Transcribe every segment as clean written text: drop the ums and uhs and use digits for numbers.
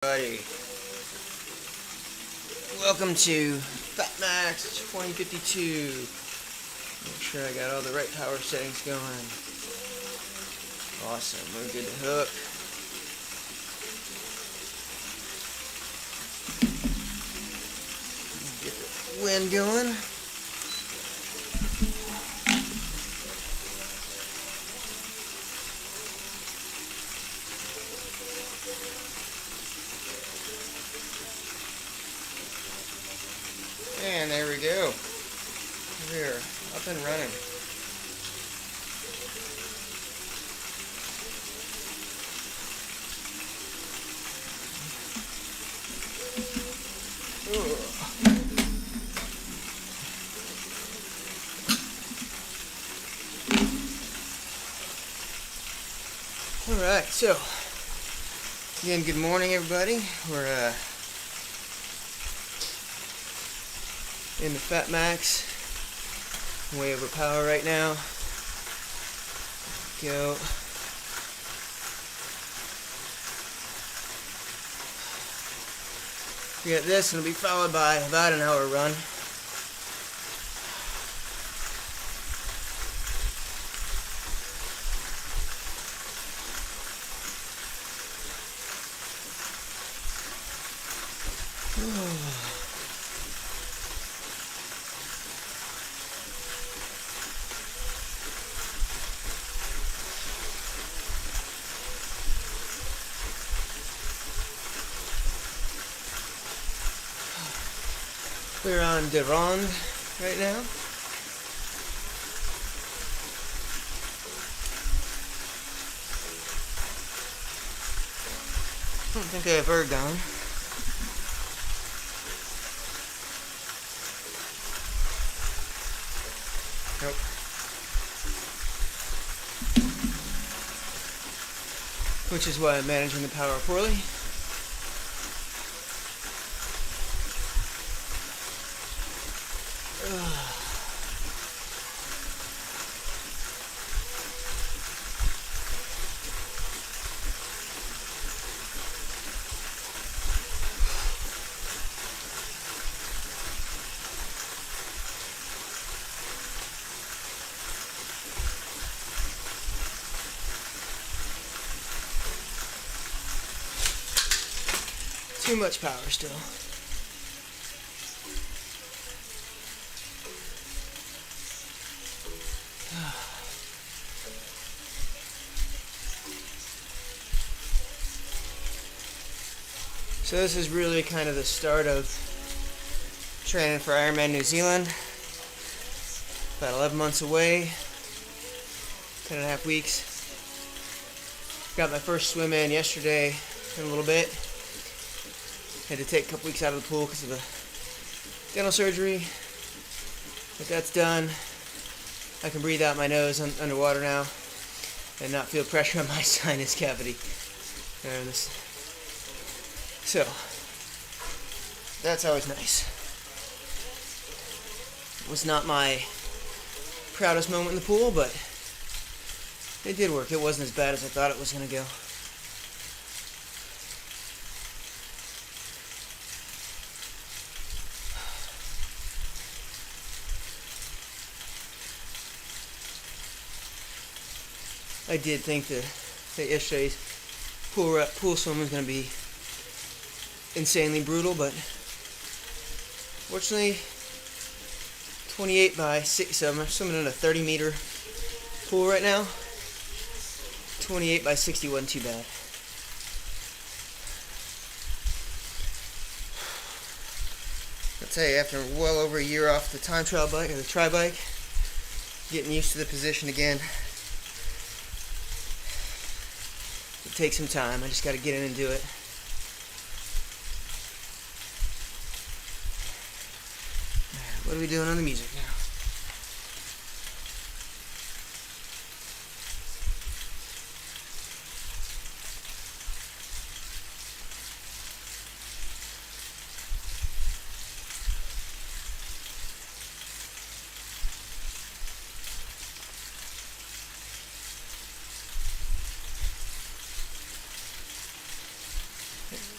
Buddy, welcome to FatMax 2052. Make sure I got all the right power settings going. Awesome, we're good to hook. Get the wind going. And there we go. We're up and running. Alright, so again, good morning everybody. We're in the FatMax, way over power right now. Go. We got this, and it'll be followed by about an hour run. We're on De Ronde right now. I don't think I've ever gone. Nope. Which is why I'm managing the power poorly. Too much power still. So this is really kind of the start of training for Ironman New Zealand. About 11 months away, 10.5 weeks. Got my first swim in yesterday in a little bit. Had to take a couple weeks out of the pool because of the dental surgery. But that's done. I can breathe out my nose underwater now and not feel pressure on my sinus cavity. So, that's always nice. It was not my proudest moment in the pool, but it did work. It wasn't as bad as I thought it was going to go. I did think that yesterday's pool swim was going to be insanely brutal, but fortunately 28 by 6, so I'm swimming in a 30-meter pool right now. 28 by 60 wasn't too bad. I'll tell you, after well over a year off the time trial bike, or the tri-bike, getting used to the position again. It takes some time. I just got to get in and do it. What are we doing on the music now?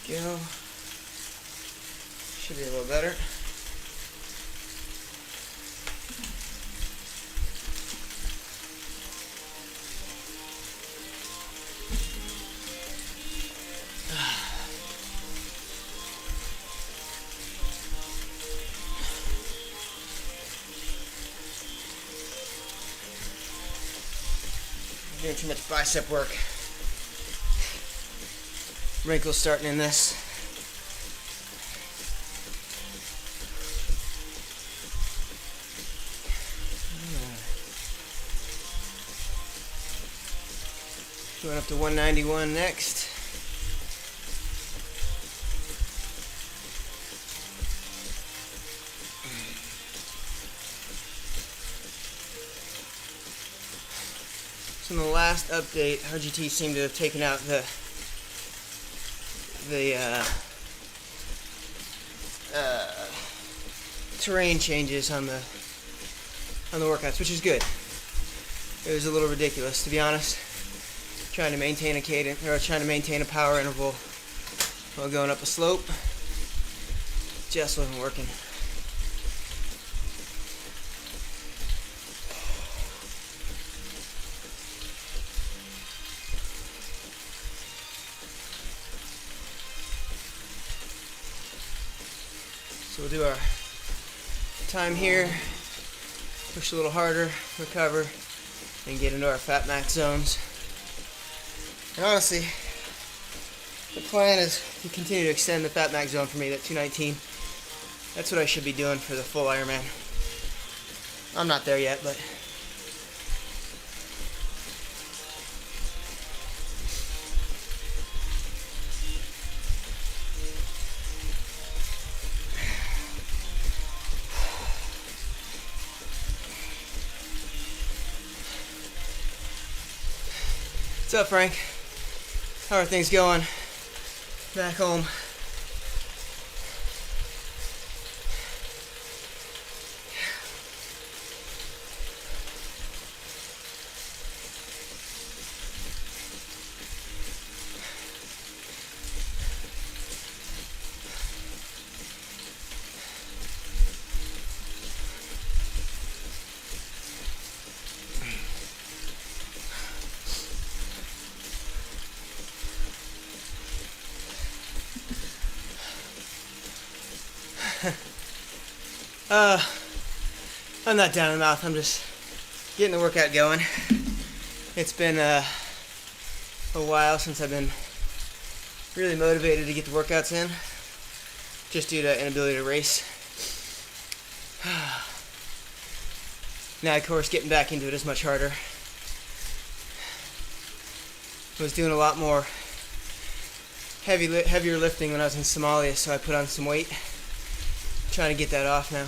Go. Should be a little better. Doing too much bicep work. Wrinkles starting in this. Going up to 191 next. So in the last update, RGT seemed to have taken out the terrain changes on the workouts, which is good. It was a little ridiculous, to be honest, trying to maintain a cadence or trying to maintain a power interval while going up a slope. Just wasn't working. So we'll do our time here, push a little harder, recover, and get into our fat max zones. And honestly, the plan is to continue to extend the fat max zone for me, that 219. That's what I should be doing for the full Ironman. I'm not there yet, but what's up, Frank? How are things going back home? I'm not down in the mouth. I'm just getting the workout going. It's been a while since I've been really motivated to get the workouts in, just due to inability to race. Now, of course, getting back into it is much harder. I was doing a lot more heavier lifting when I was in Somalia, so I put on some weight. Trying to get that off now.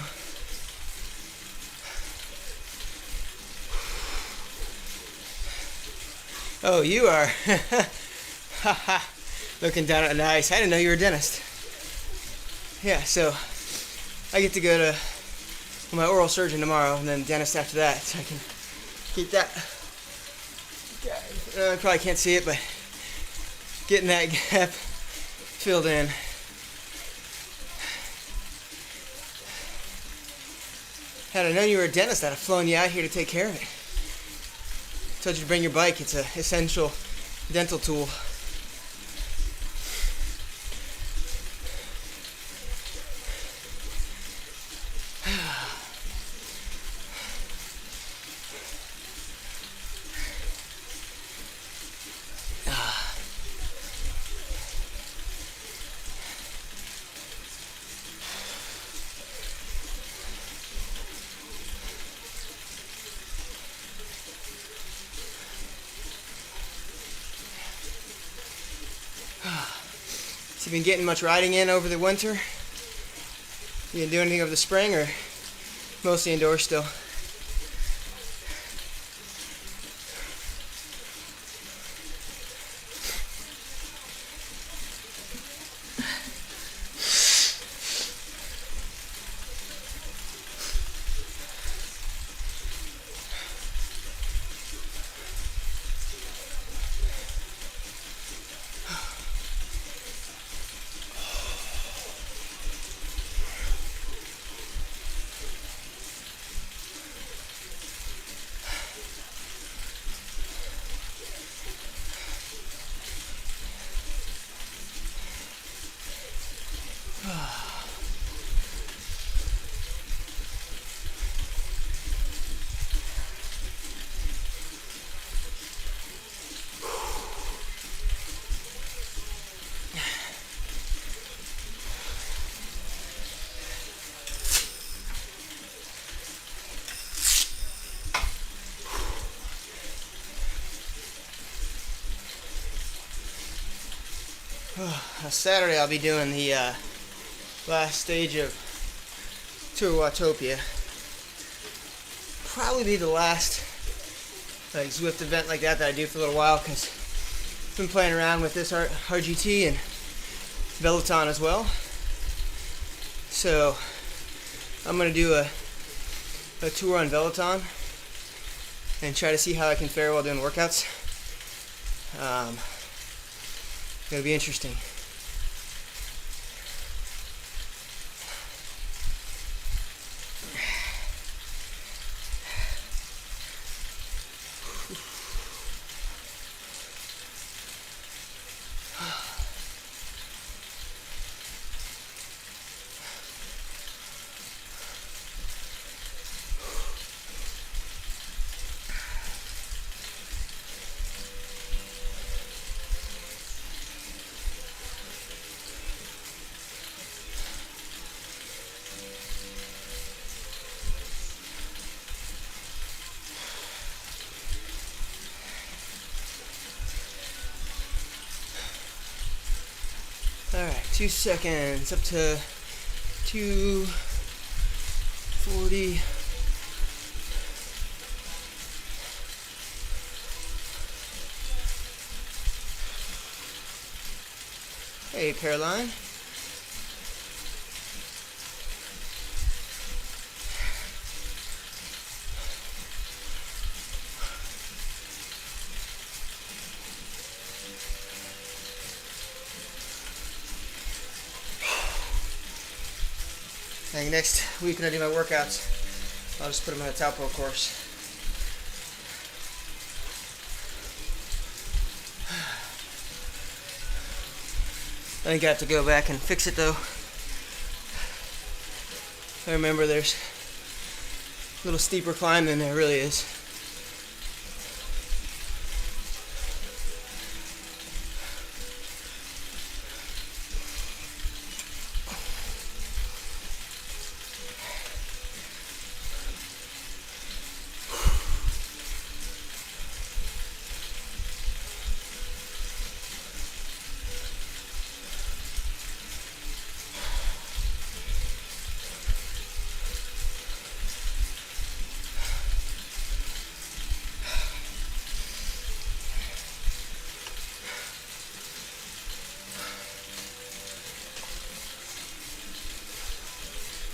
Oh, you are. Looking down at the ice. I didn't know you were a dentist. Yeah, so I get to go to my oral surgeon tomorrow, and then dentist after that, so I can keep that. I probably can't see it, but getting that gap filled in. Had I known you were a dentist, I'd have flown you out here to take care of it. Told you to bring your bike. It's an essential dental tool. So you been getting much riding in over the winter? You been doing anything over the spring, or mostly indoors still? Saturday I'll be doing the last stage of Tour Watopia. Probably be the last like Zwift event like that I do for a little while, because I've been playing around with this RGT and Veloton as well. So I'm going to do a tour on Veloton and try to see how I can fare while doing workouts. It'll be interesting. Alright, 2 seconds, up to 2:40. Hey, Caroline. I think next week when I do my workouts, I'll just put them on a Taupo course. I think I have to go back and fix it though. I remember there's a little steeper climb than there really is.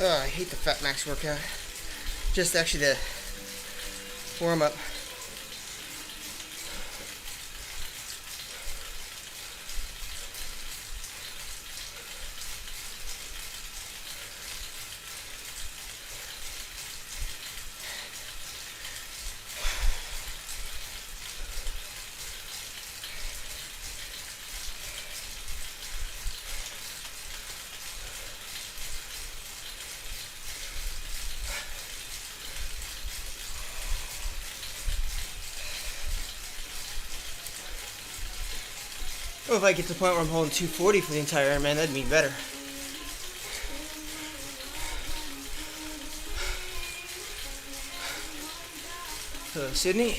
Oh, I hate the Fat Max workout. Just actually the warm up. Well, if I get to the point where I'm holding 240 for the entire Ironman, that'd be better. Hello, Sydney.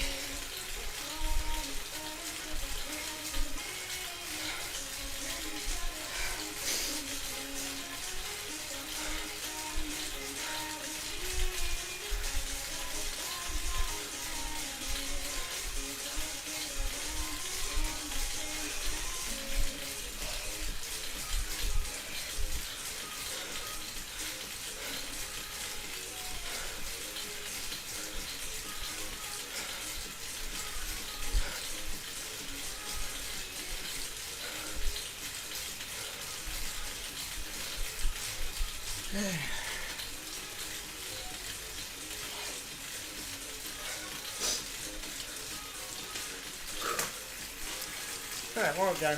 Alright, warm up done.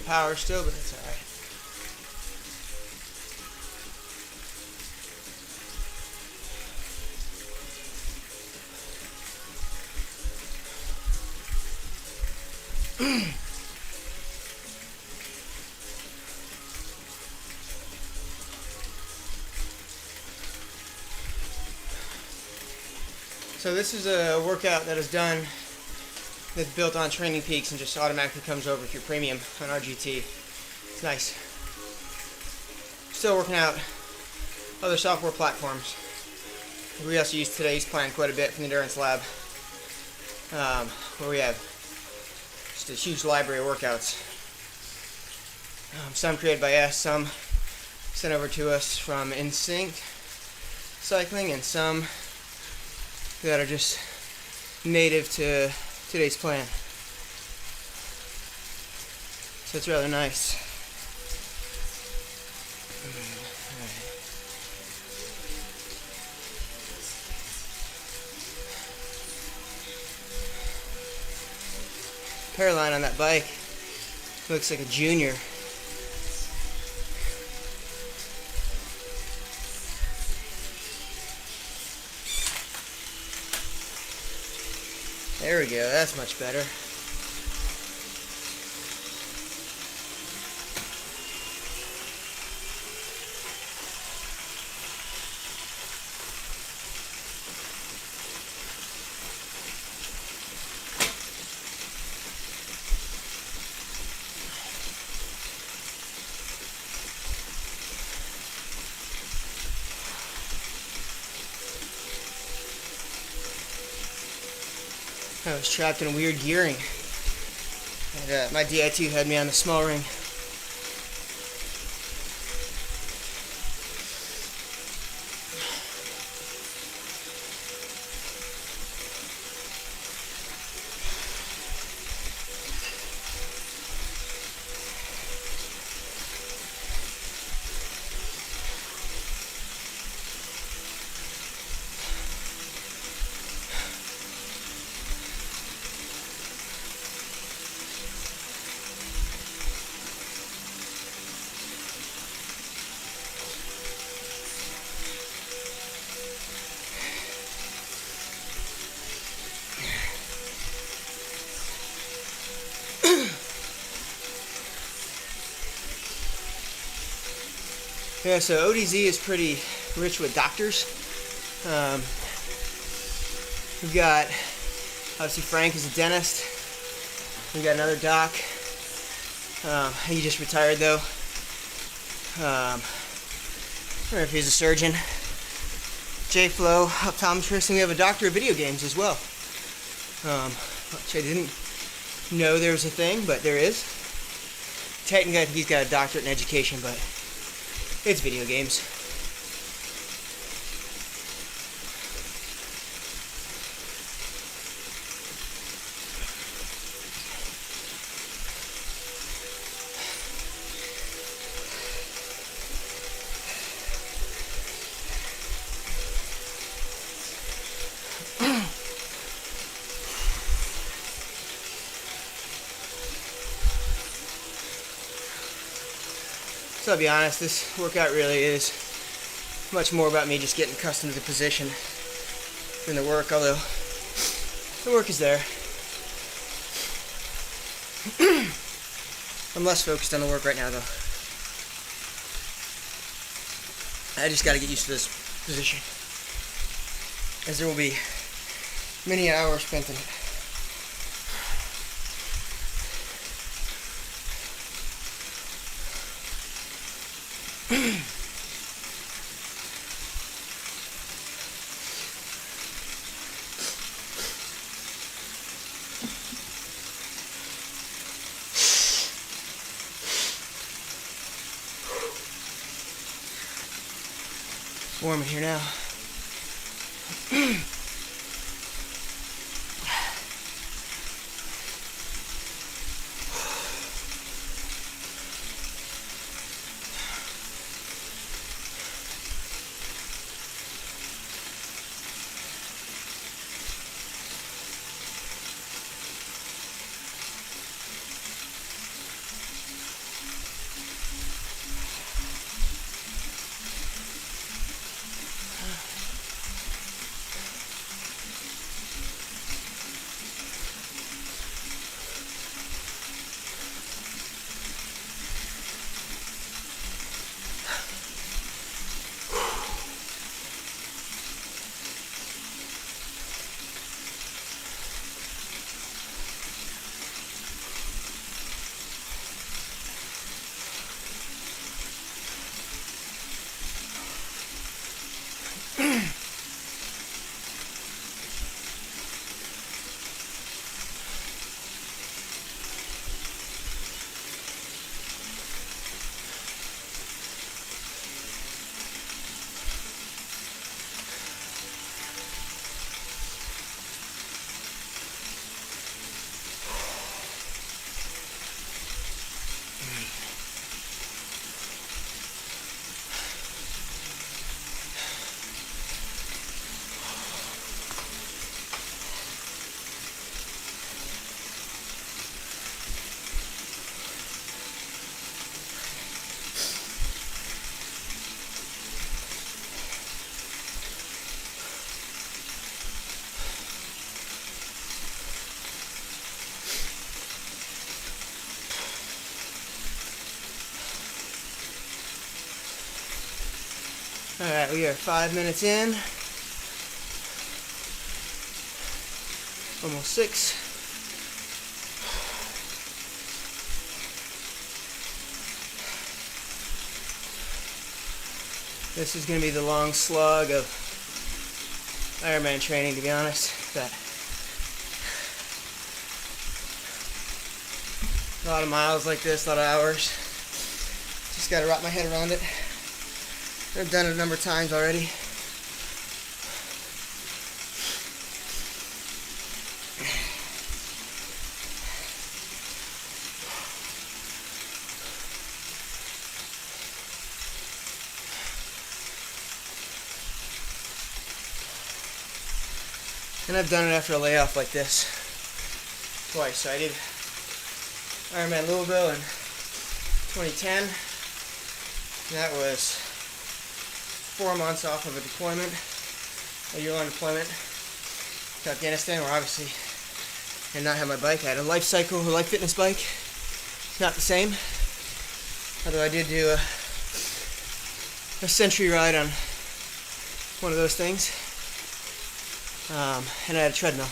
power still, but it's alright. So this is a workout that is done, that's built on Training Peaks and just automatically comes over through Premium on RGT. It's nice. Still working out other software platforms. We also use today's plan quite a bit from the Endurance Lab, where we have just a huge library of workouts. Some created by us, some sent over to us from Instinct Cycling, and some that are just native to today's plan. So it's rather nice. Caroline on that bike looks like a junior. There we go, that's much better. I was trapped in weird gearing. And, my Di2 had me on the small ring. Yeah, so ODZ is pretty rich with doctors. We've got, obviously Frank is a dentist. We've got another doc. He just retired though. I don't know if he's a surgeon. J-Flow, optometrist, and we have a doctor of video games as well. Which I didn't know there was a thing, but there is. Technically, I think he's got a doctorate in education, but it's video games. So I'll be honest, this workout really is much more about me just getting accustomed to the position than the work, although the work is there. I'm less focused on the work right now though. I just gotta get used to this position, as there will be many hours spent in it. Warm in here now. Alright, we are 5 minutes in. Almost 6. This is going to be the long slug of Ironman training, to be honest. But a lot of miles like this, a lot of hours. Just got to wrap my head around it. I've done it a number of times already. And I've done it after a layoff like this twice. So I did Ironman Louisville in 2010. That was 4 months off of a deployment, a year-long deployment to Afghanistan, where obviously I did not have my bike. I had a life cycle, a life fitness bike. Not the same. Although I did do a century ride on one of those things. And I had a treadmill.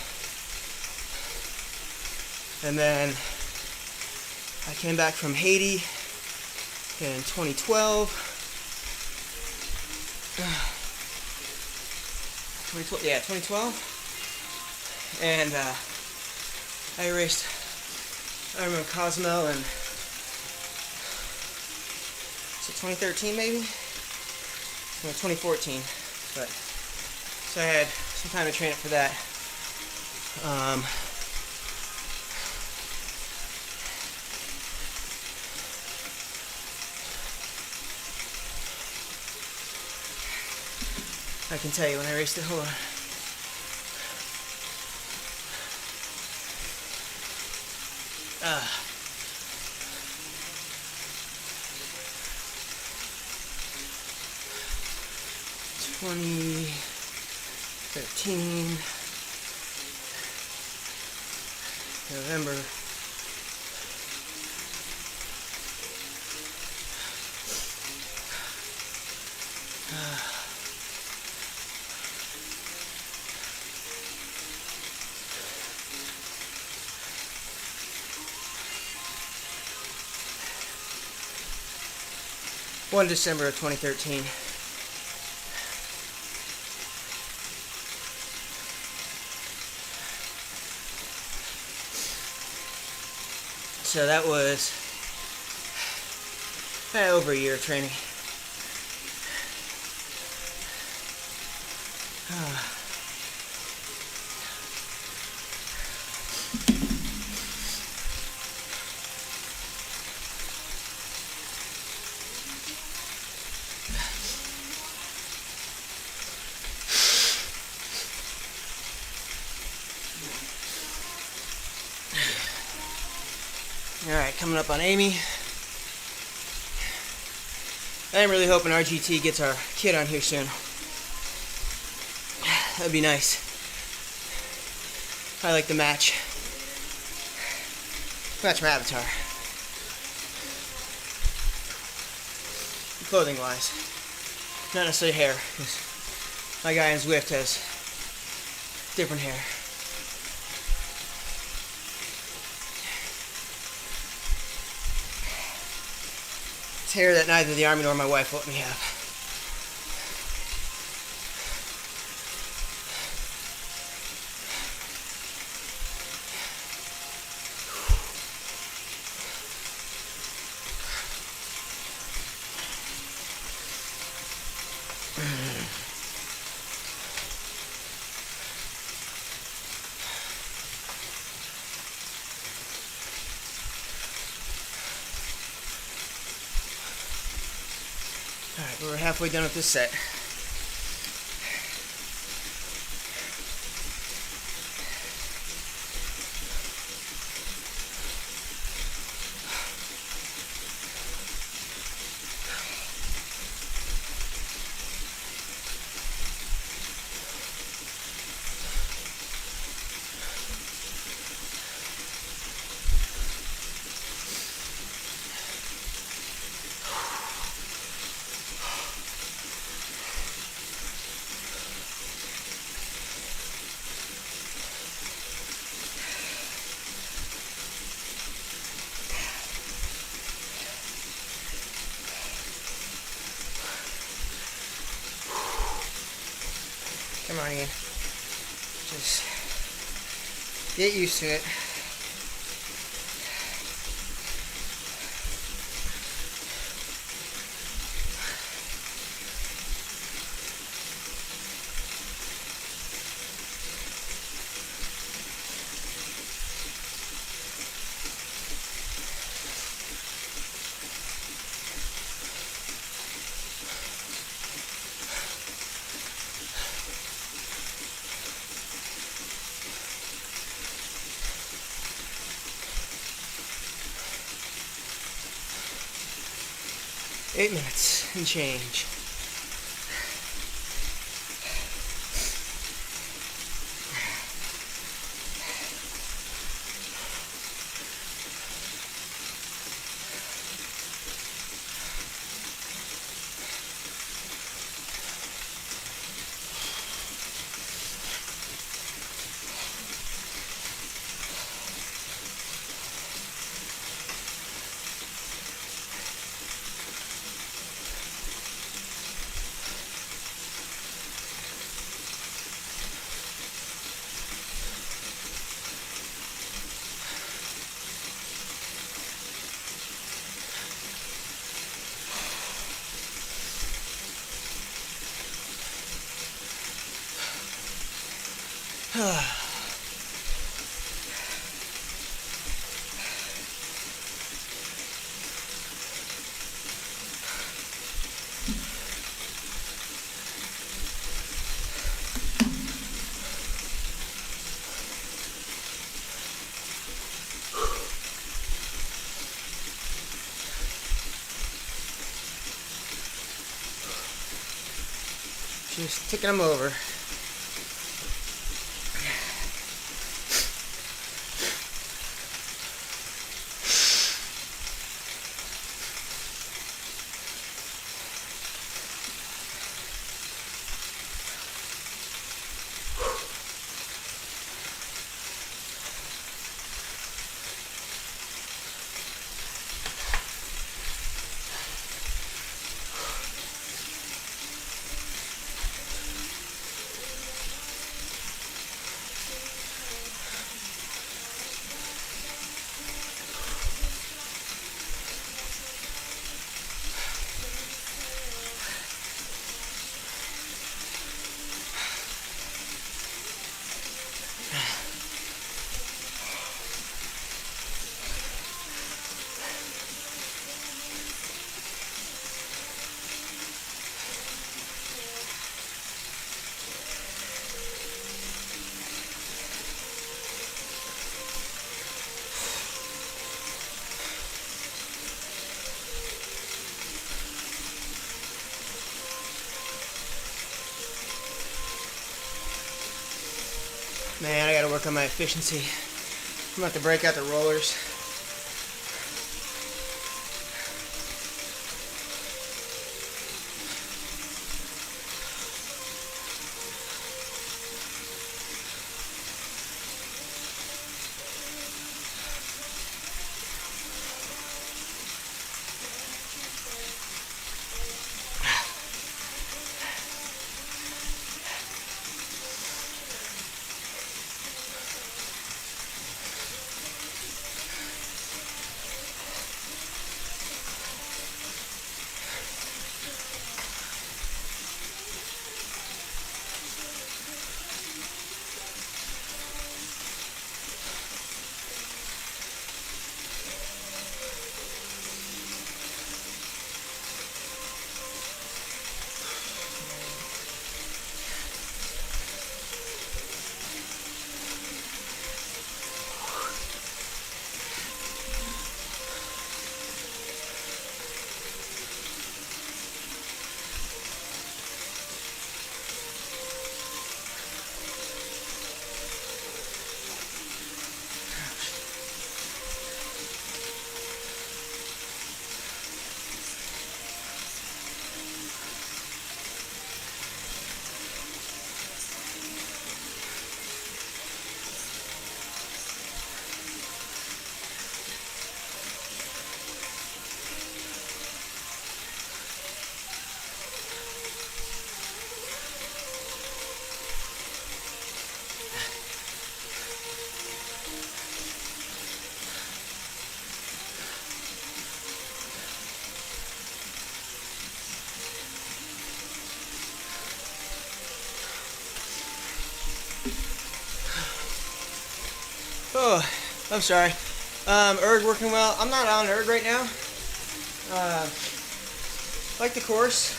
And then I came back from Haiti in 2012. 2012. And I raced Ironman Cozumel in 2013 maybe? No, 2014. But so I had some time to train it for that. I can tell you when I raced it. Hold on. Ah. '13 November. December of 2013. So that was over a year of training. Alright, coming up on Amy. I am really hoping RGT gets our kid on here soon. That'd be nice. I like the match. Match my avatar. Clothing wise. Not necessarily hair. 'Cause my guy in Zwift has different hair. It's hair that neither the Army nor my wife will let me have. Alright, we're halfway done with this set. Come on, Ian. Just get used to it. Eight minutes and change. Just ticking them over. Man, I gotta work on my efficiency. I'm about to break out the rollers. Oh, I'm sorry. Erg working well. I'm not on erg right now. Like the course.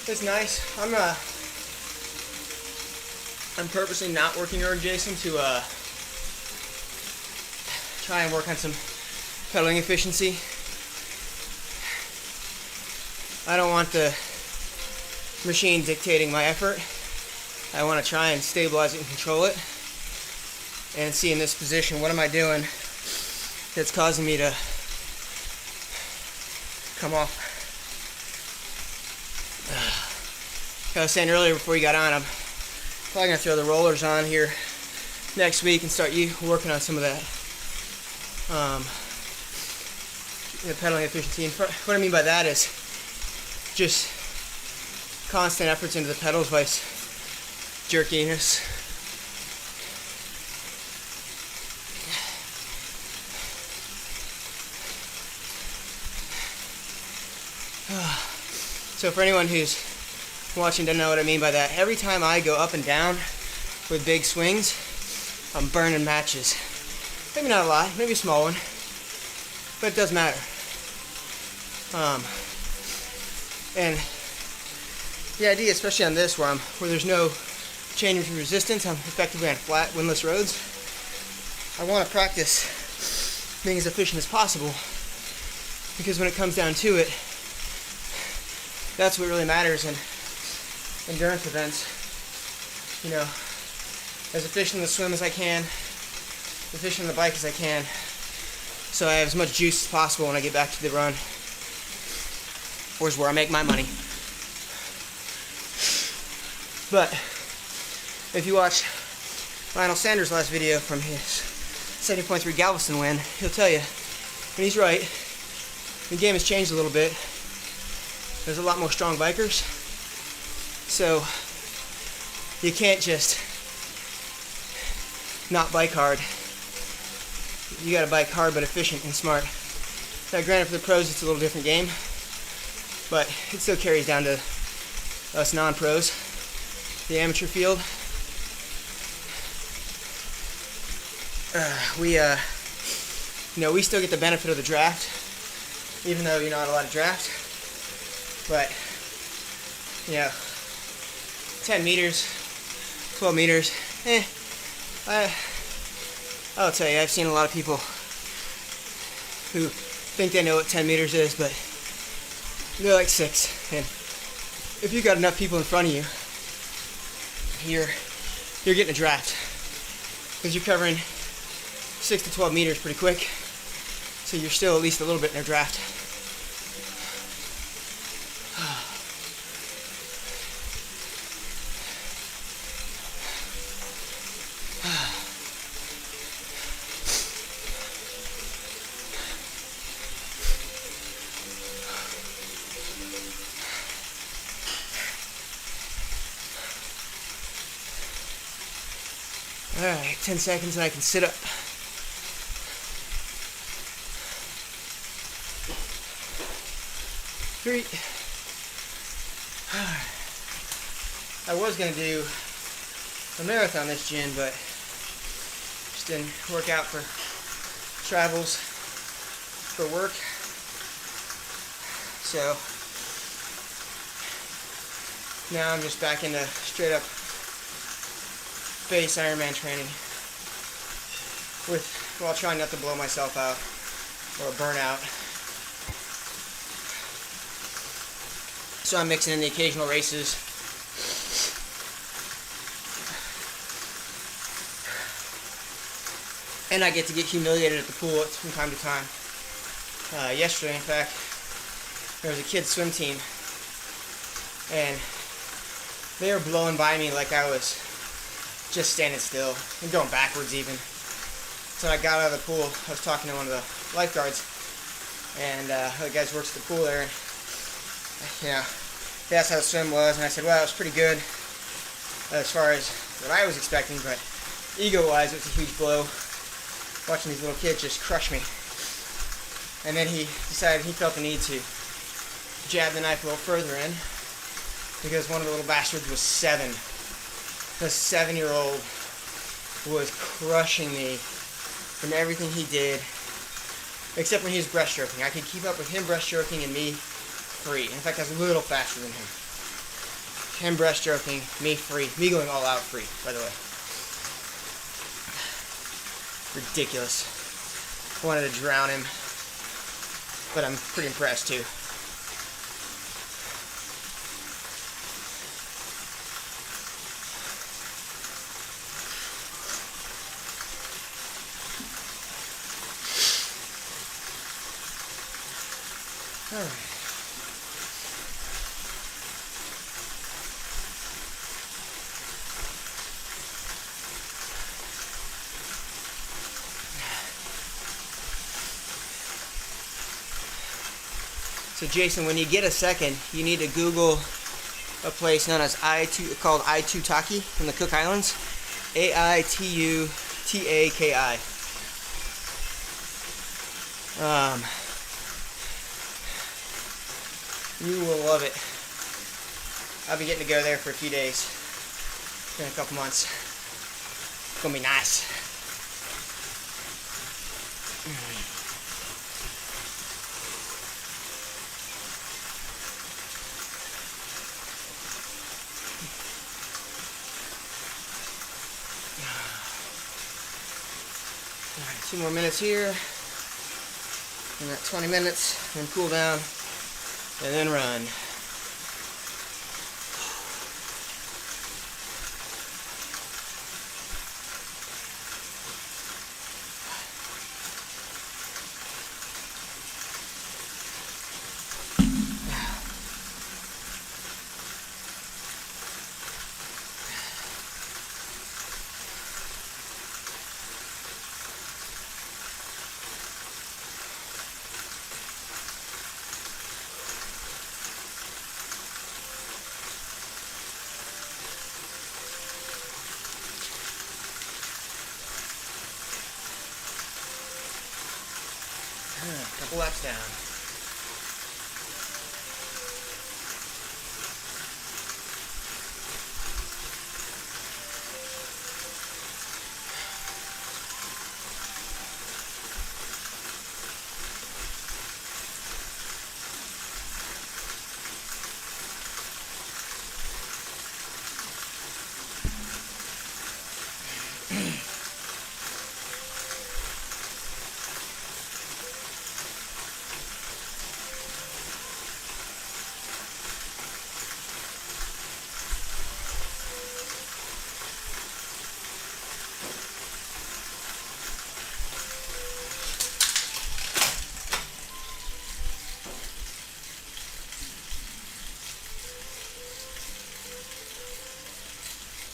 It's nice. I'm purposely not working erg, Jason, to try and work on some pedaling efficiency. I don't want the machine dictating my effort. I want to try and stabilize it and control it and see in this position, what am I doing that's causing me to come off. Like I was saying earlier before you got on, I'm probably going to throw the rollers on here next week and start working on some of that pedaling efficiency. And what I mean by that is just constant efforts into the pedals, vice jerkiness. So for anyone who's watching doesn't know what I mean by that, every time I go up and down with big swings, I'm burning matches. Maybe not a lot, maybe a small one, but it does matter. And the idea, especially on this, where there's no change in resistance, I'm effectively on flat, windless roads. I want to practice being as efficient as possible, because when it comes down to it, that's what really matters in endurance events. You know, as efficient in the swim as I can, efficient on the bike as I can, so I have as much juice as possible when I get back to the run, or is where I make my money. But if you watch Lionel Sanders' last video from his 70.3 Galveston win, he'll tell you, and he's right, the game has changed a little bit. There's a lot more strong bikers, so you can't just not bike hard. You gotta bike hard but efficient and smart. Now granted, for the pros it's a little different game, but it still carries down to us non-pros, the amateur field. We still get the benefit of the draft, even though you're not allowed to draft. But, 10 meters, 12 meters, I'll tell you, I've seen a lot of people who think they know what 10 meters is, but they're like 6. And if you've got enough people in front of you, you're getting a draft, because you're covering 6 to 12 meters pretty quick, so you're still at least a little bit in a draft. Alright, 10 seconds and I can sit up. Three. I was going to do a marathon this gym, but just didn't work out for travels for work. So now I'm just back into straight up base Ironman training, while trying not to blow myself out or burn out. So I'm mixing in the occasional races. And I get to get humiliated at the pool from time to time. Yesterday, in fact, there was a kids' swim team, and they were blowing by me like I was just standing still and going backwards even. So I got out of the pool. I was talking to one of the lifeguards, and the guys works at the pool there. And, they asked how the swim was, and I said, well, it was pretty good as far as what I was expecting, but ego-wise, it was a huge blow watching these little kids just crush me. And then he decided he felt the need to jab the knife a little further in, because one of the little bastards was 7. The 7-year-old was crushing me from everything he did, except when he was breaststroking. I could keep up with him breaststroking and me free. In fact, I was a little faster than him. Him breaststroking, me free. Me going all out free, by the way. Ridiculous. I wanted to drown him, but I'm pretty impressed too. All right. So Jason, when you get a second, you need to Google a place known as called Aitutaki in the Cook Islands. Aitutaki. You will love it. I'll be getting to go there for a few days in a couple months. It's gonna be nice. Alright, 2 more minutes here. And that 20 minutes, then cool down, and then run. Couple laps down.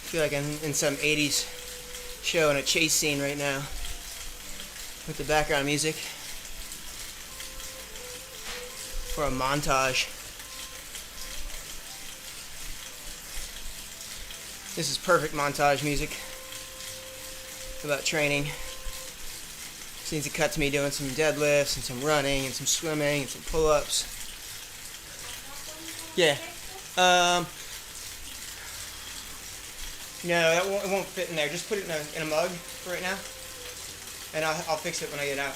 I feel like I'm in some 80s show in a chase scene right now with the background music for a montage. This is perfect montage music about training. Seems to cut to me doing some deadlifts and some running and some swimming and some pull-ups. Yeah. No, it won't fit in there. Just put it in a mug for right now, and I'll fix it when I get out.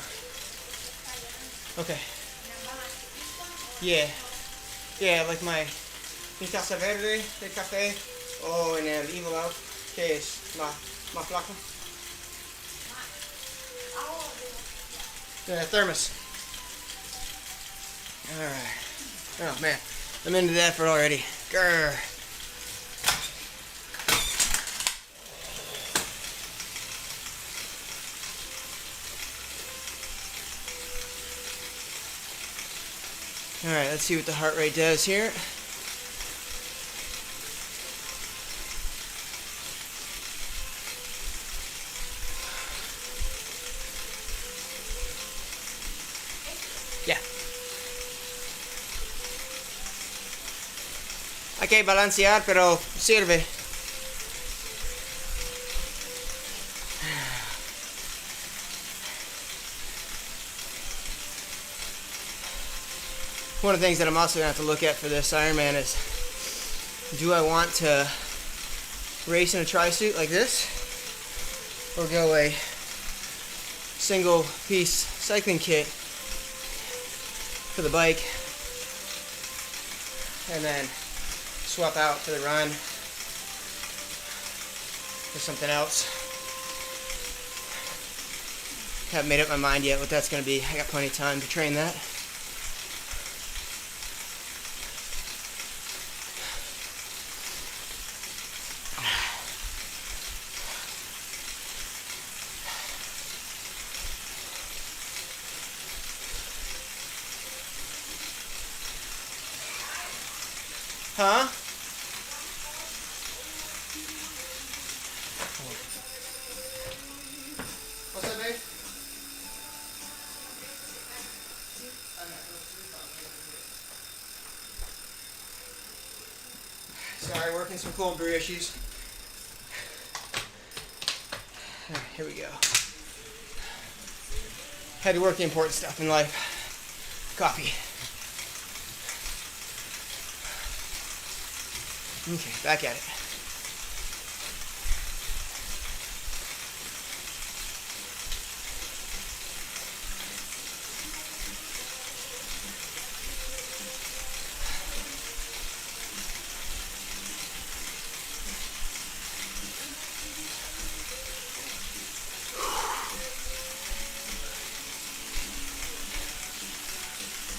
Okay. Yeah. Yeah, like my taza verde de café o en el Evil Out, que es más flaco. Yeah, thermos. All right. Oh man, I'm into the effort already. Grr. Alright, let's see what the heart rate does here. Yeah. Hay que balancear, pero sirve. One of the things that I'm also going to have to look at for this Ironman is, do I want to race in a tri-suit like this? or go a single piece cycling kit for the bike and then swap out for the run or something else. Haven't made up my mind yet what that's going to be. I got plenty of time to train that. Huh? What's that, babe? Sorry, working some cold brew issues. Alright, here we go. Had to work the important stuff in life. Coffee. Okay, back at it.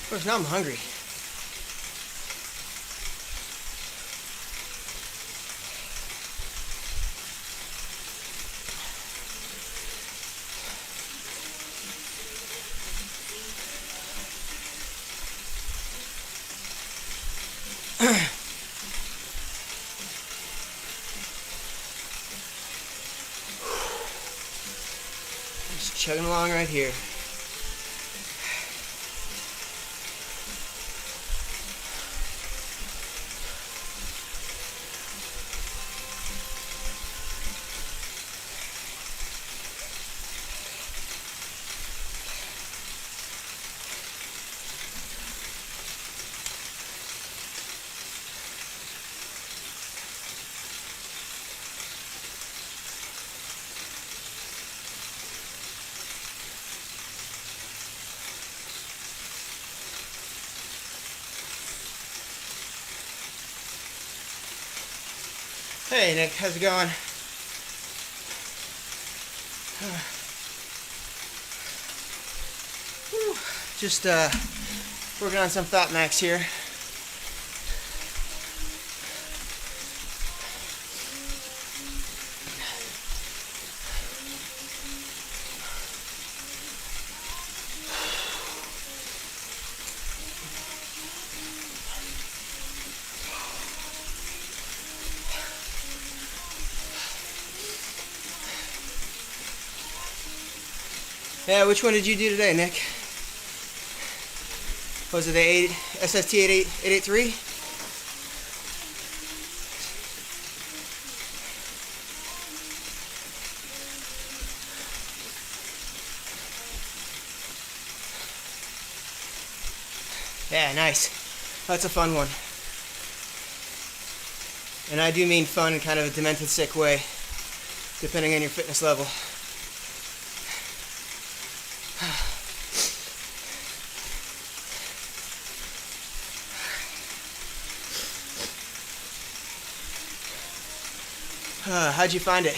Of course, now I'm hungry. Just chugging along right here. Hey Nick, how's it going? Just working on some Fat Max here. Yeah, which one did you do today, Nick? Was it the SST 883? Yeah, nice. That's a fun one. And I do mean fun in kind of a demented sick way, depending on your fitness level. How'd you find it?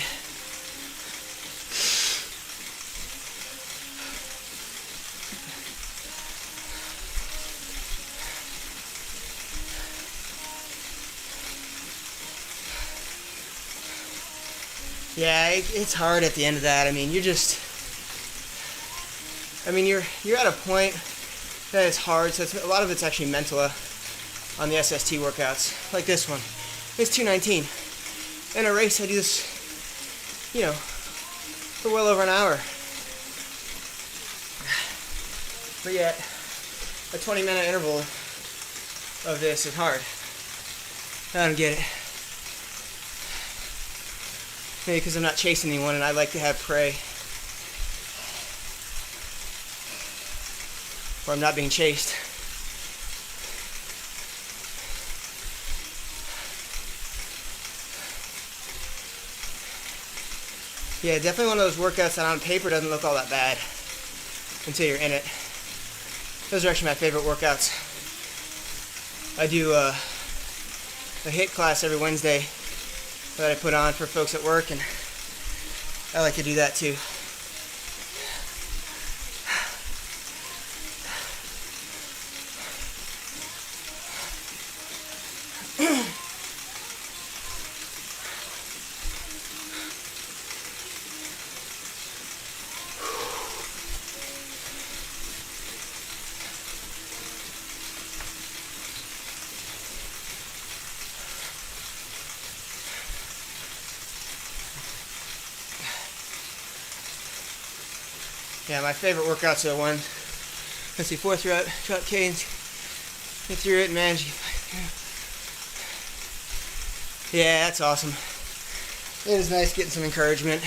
Yeah, it's hard at the end of that. I mean, you're at a point that it's hard. So a lot of it's actually mental on the SST workouts, like this one. It's 219. In a race, I do this, for well over an hour. But yet, a 20-minute interval of this is hard. I don't get it. Maybe because I'm not chasing anyone and I like to have prey. Or I'm not being chased. Yeah, definitely one of those workouts that on paper doesn't look all that bad until you're in it. Those are actually my favorite workouts. I do a HIIT class every Wednesday that I put on for folks at work, and I like to do that too. Yeah, my favorite workouts are the ones, let's see, 4th rep, drop canes, get through it and manage. Yeah, that's awesome. It is nice getting some encouragement,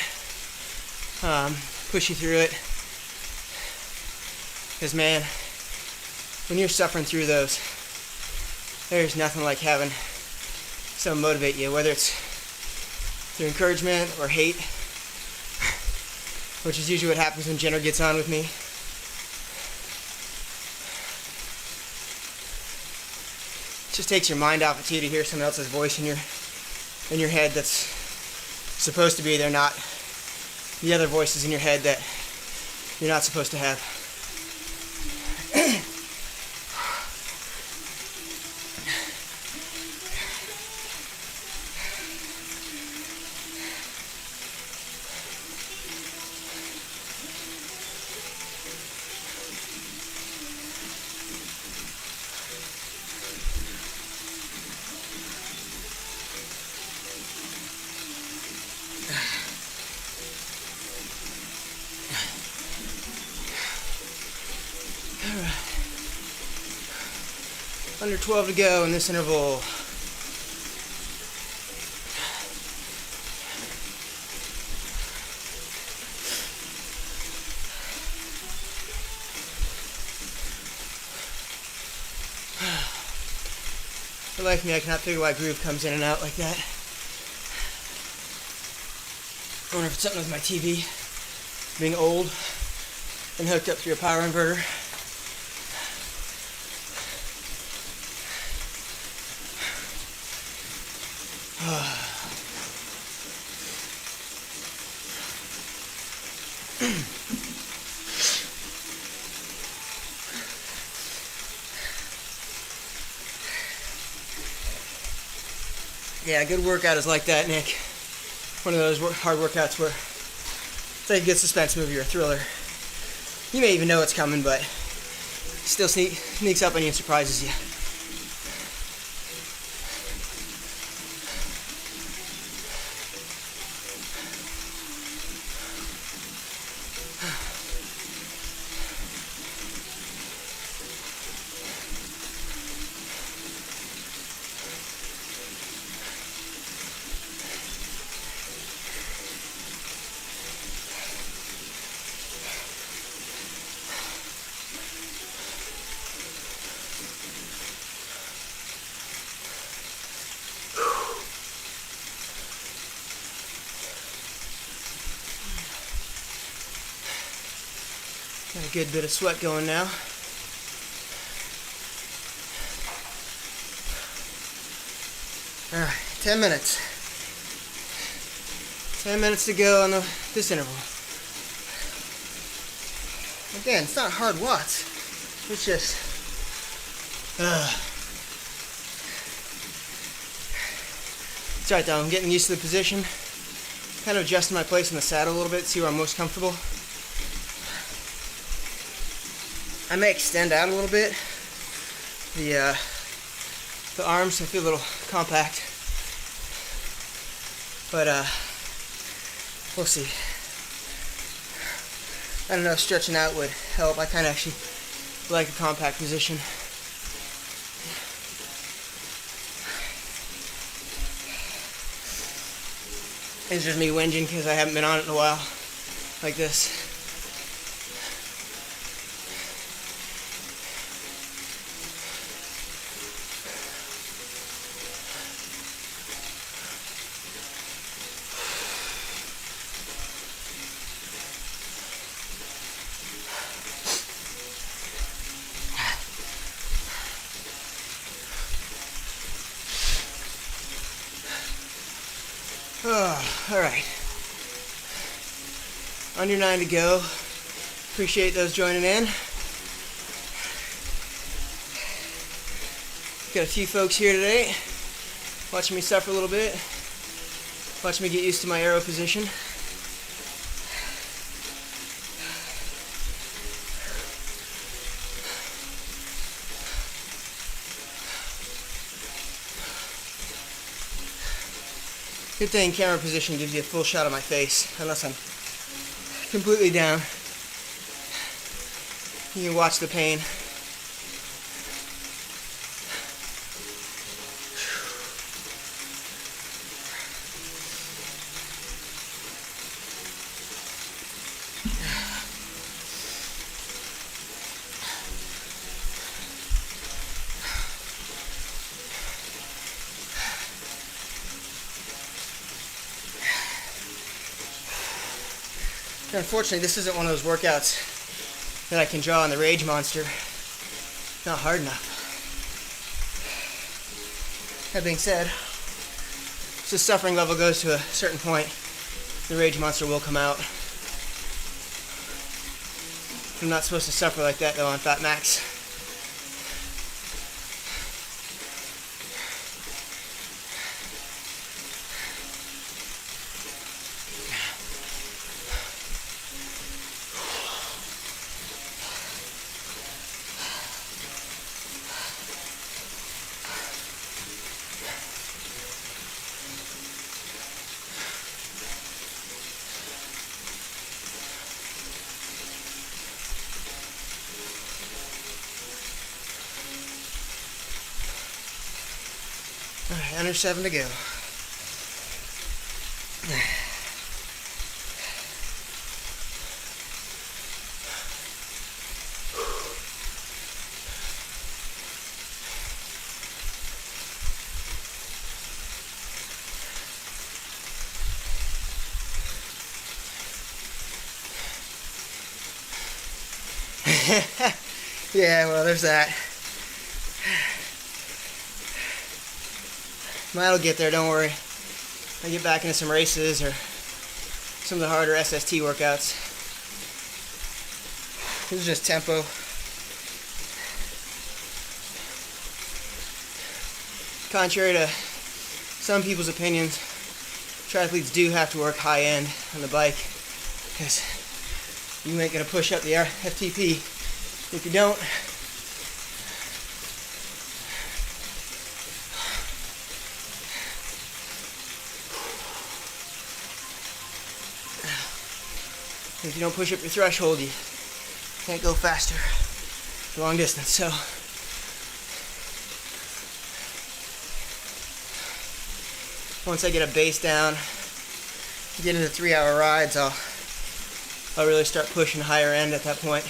push you through it. Because man, when you're suffering through those, there's nothing like having someone motivate you, whether it's through encouragement or hate, which is usually what happens when Jenner gets on with me. It just takes your mind off it too to hear someone else's voice in your head that's supposed to be there, not the other voices in your head that you're not supposed to have. Under 12 to go in this interval. For life of me, I cannot figure why groove comes in and out like that. I wonder if it's something with my TV being old and hooked up through a power inverter. Yeah, a good workout is like that, Nick. One of those hard workouts where it's like a good suspense movie or a thriller. You may even know it's coming, but it still sneaks up on you and surprises you. Got a good bit of sweat going now. Alright, 10 minutes. 10 minutes to go on this interval. Again, it's not hard watts. It's just... It's alright though, I'm getting used to the position. Kind of adjusting my place in the saddle a little bit, see where I'm most comfortable. I may extend out a little bit the arms, so I feel a little compact, but we'll see. I don't know if stretching out would help. I kind of actually like a compact position. It's just me whinging because I haven't been on it in a while like this. Oh, all right. Under 9 to go. Appreciate those joining in. Got a few folks here today watching me suffer a little bit. Watching me get used to my arrow position. Good thing camera position gives you a full shot of my face, unless I'm completely down. You can watch the pain. Unfortunately, this isn't one of those workouts that I can draw on the Rage Monster. It's not hard enough. That being said, as the suffering level goes to a certain point, the Rage Monster will come out. I'm not supposed to suffer like that though on Fat Max. Alright, under 7 to go. Yeah, well, there's that. Mine'll get there, don't worry. I get back into some races or some of the harder SST workouts. This is just tempo. Contrary to some people's opinions, triathletes do have to work high end on the bike because you ain't gonna push up the FTP if you don't. If you don't push up your threshold, you can't go faster long distance. So once I get a base down, get into 3-hour rides, I'll really start pushing higher end at that point.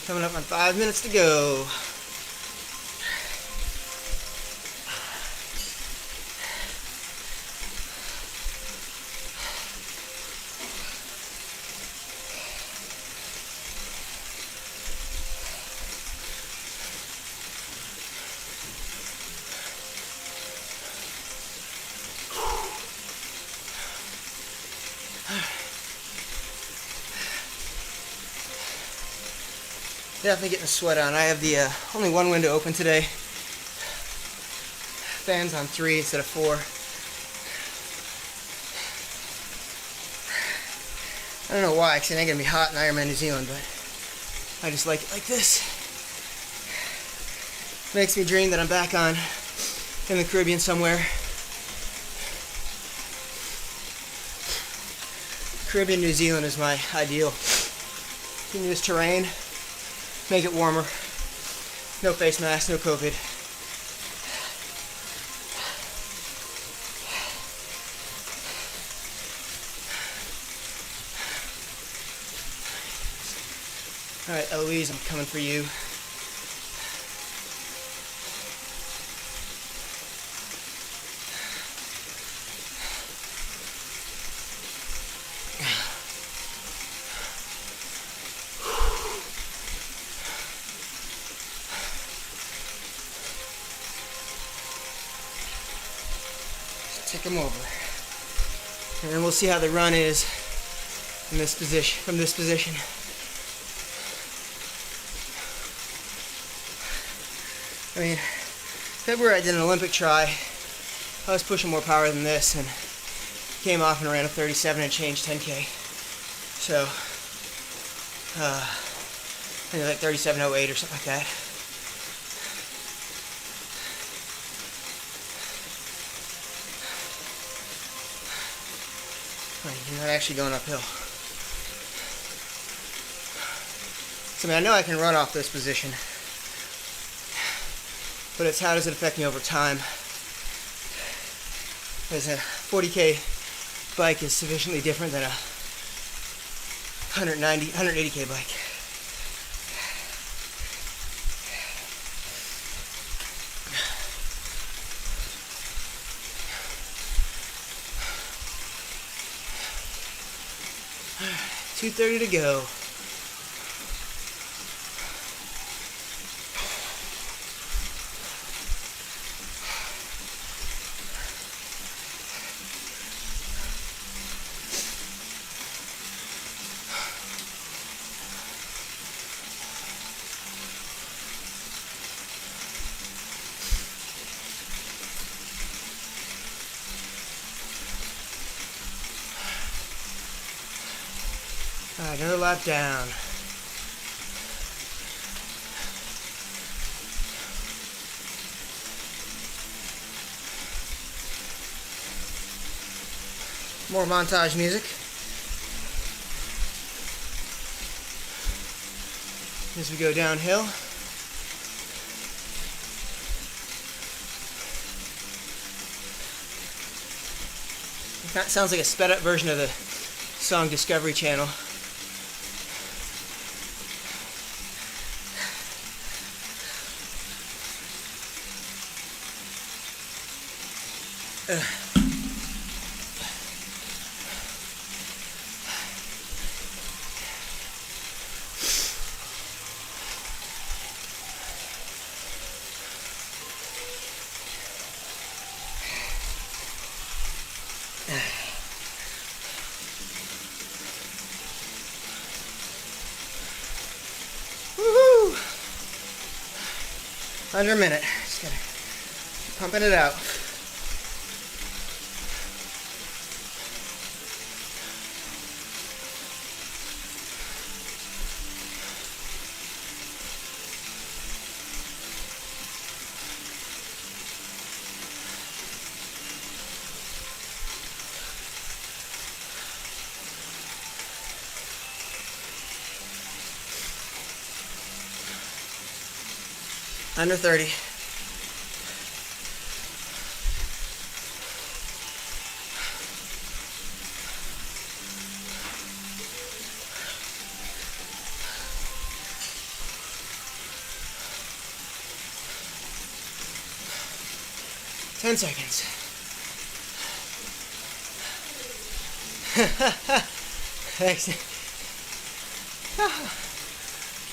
Coming up on 5 minutes to go. Definitely getting a sweat on. I have the only one window open today. Fans on 3 instead of 4. I don't know why, because it ain't gonna be hot in Ironman New Zealand, but I just like it like this. Makes me dream that I'm back on in the Caribbean somewhere. Caribbean New Zealand is my ideal. Continuous terrain. Make it warmer. No face mask, no COVID. Alright, Eloise, I'm coming for you. kick them over. And then we'll see how the run is in this position, from this position. I mean, February I did an Olympic try. I was pushing more power than this and came off and ran a 37 and change 10K. So, I think like 37:08 or something like that. You're not actually going uphill. So, I mean, I know I can run off this position, but it's how does it affect me over time? As a 40K bike is sufficiently different than a 180K bike. $2:30 to go. Alright, another lap down. More montage music. As we go downhill. That sounds like a sped up version of the song Discovery Channel. Woohoo! Under a minute. Just gotta keep pumping it out. Under 30. Ten seconds. Excellent.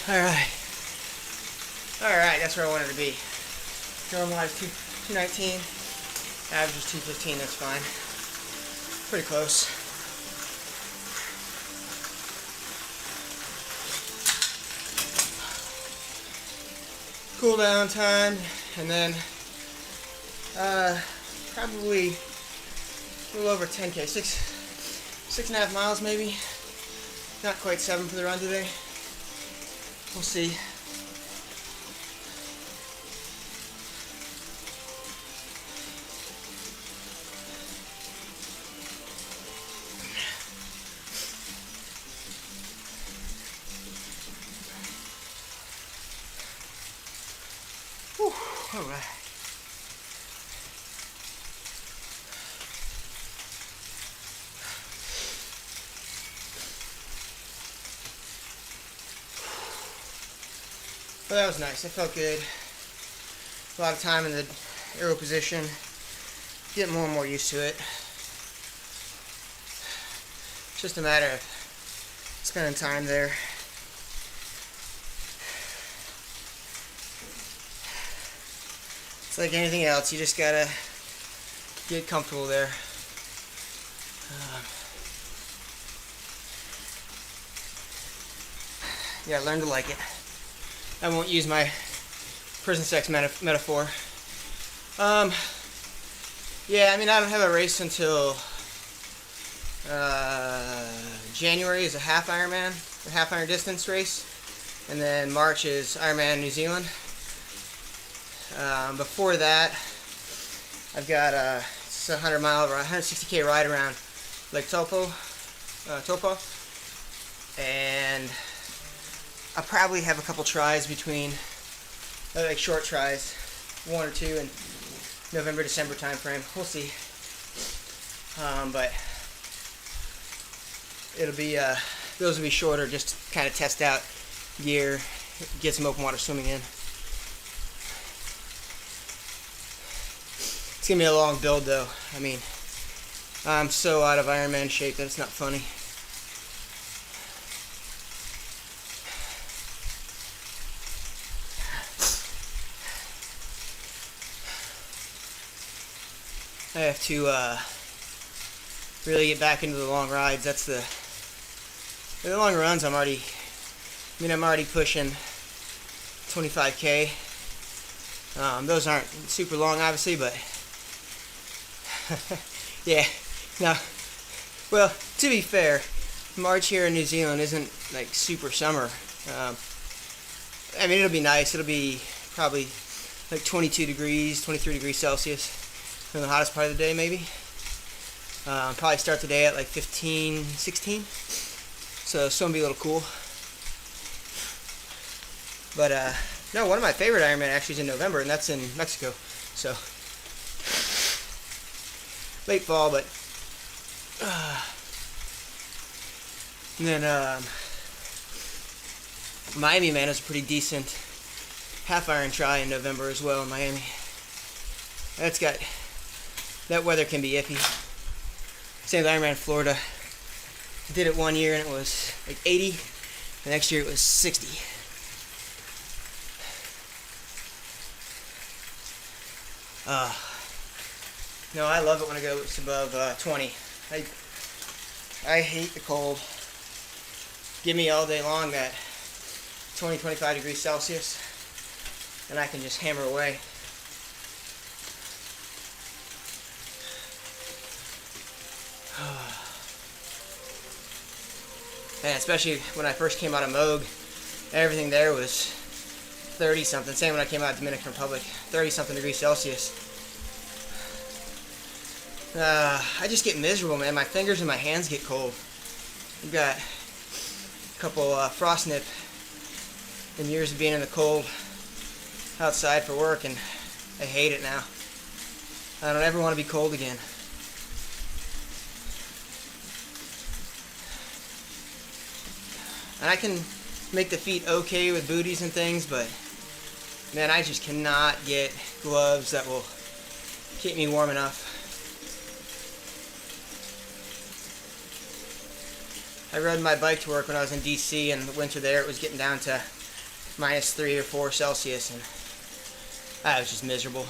All right. Alright, that's where I wanted to be. Normalized 219. Average is 215, that's fine. Pretty close. Cool down time, and then probably a little over 10K. 6.5 miles maybe. Not quite 7 for the run today. We'll see. All right. Well, that was nice. It felt good. A lot of time in the aero position. Get more and more used to it. It's just a matter of spending time there. It's like anything else. You just gotta get comfortable there. Yeah, learn to like it. I won't use my prison sex metaphor. Yeah, I mean, I don't have a race until January is a half Ironman, a half Iron distance race, and then March is Ironman New Zealand. Before that, I've got it's a 100-mile, 160k ride around Lake Taupo, and I'll probably have a couple tries between, like short tries, 1 or 2 in November, December time frame. We'll see. But it'll be those will be shorter, just to kind of test out gear, get some open water swimming in. It's gonna be a long build though. I mean, I'm so out of Ironman shape that it's not funny. I have to really get back into the long rides. That's the long runs. I'm already pushing 25k. Those aren't super long, obviously, but yeah. Now, well, to be fair, March here in New Zealand isn't like super summer. I mean, it'll be nice. It'll be probably like 22 degrees, 23 degrees Celsius. In the hottest part of the day, maybe. Probably start the day at like 15, 16. So it's gonna be a little cool. But no, one of my favorite Ironman actually is in November, and that's in Mexico. So late fall, but and then Miami, man, is a pretty decent half Iron try in November as well in Miami. That weather can be iffy. Same with Ironman Florida. I did it one year and it was like 80. The next year it was 60. No, I love it when it goes above 20. I hate the cold. Give me all day long that 20, 25 degrees Celsius, and I can just hammer away. And especially when I first came out of Moog, everything there was 30 something. Same when I came out of Dominican Republic, 30 something degrees Celsius. I just get miserable, man. My fingers and my hands get cold. I've got a couple frost nip in years of being in the cold outside for work, and I hate it now. I don't ever want to be cold again. And I can make the feet okay with booties and things, but man, I just cannot get gloves that will keep me warm enough. I rode my bike to work when I was in DC, and the winter there it was getting down to -3 or 4 Celsius, and I was just miserable.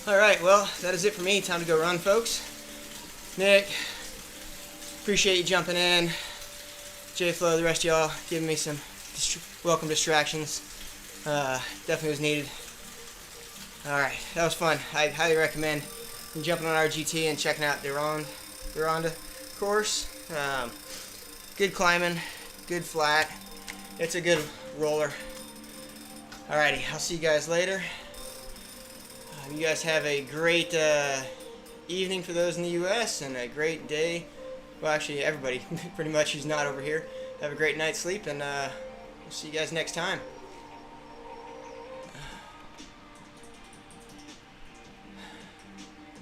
Alright, well, that is it for me. Time to go run, folks. Nick, appreciate you jumping in. J-Flow, the rest of y'all giving me some welcome distractions. Definitely was needed. Alright, that was fun. I highly recommend jumping on RGT and checking out the Ronda course. Good climbing, good flat. It's a good roller. Alrighty, I'll see you guys later. You guys have a great evening for those in the US, and a great day. Well, actually, everybody pretty much who's not over here. Have a great night's sleep, and we'll see you guys next time.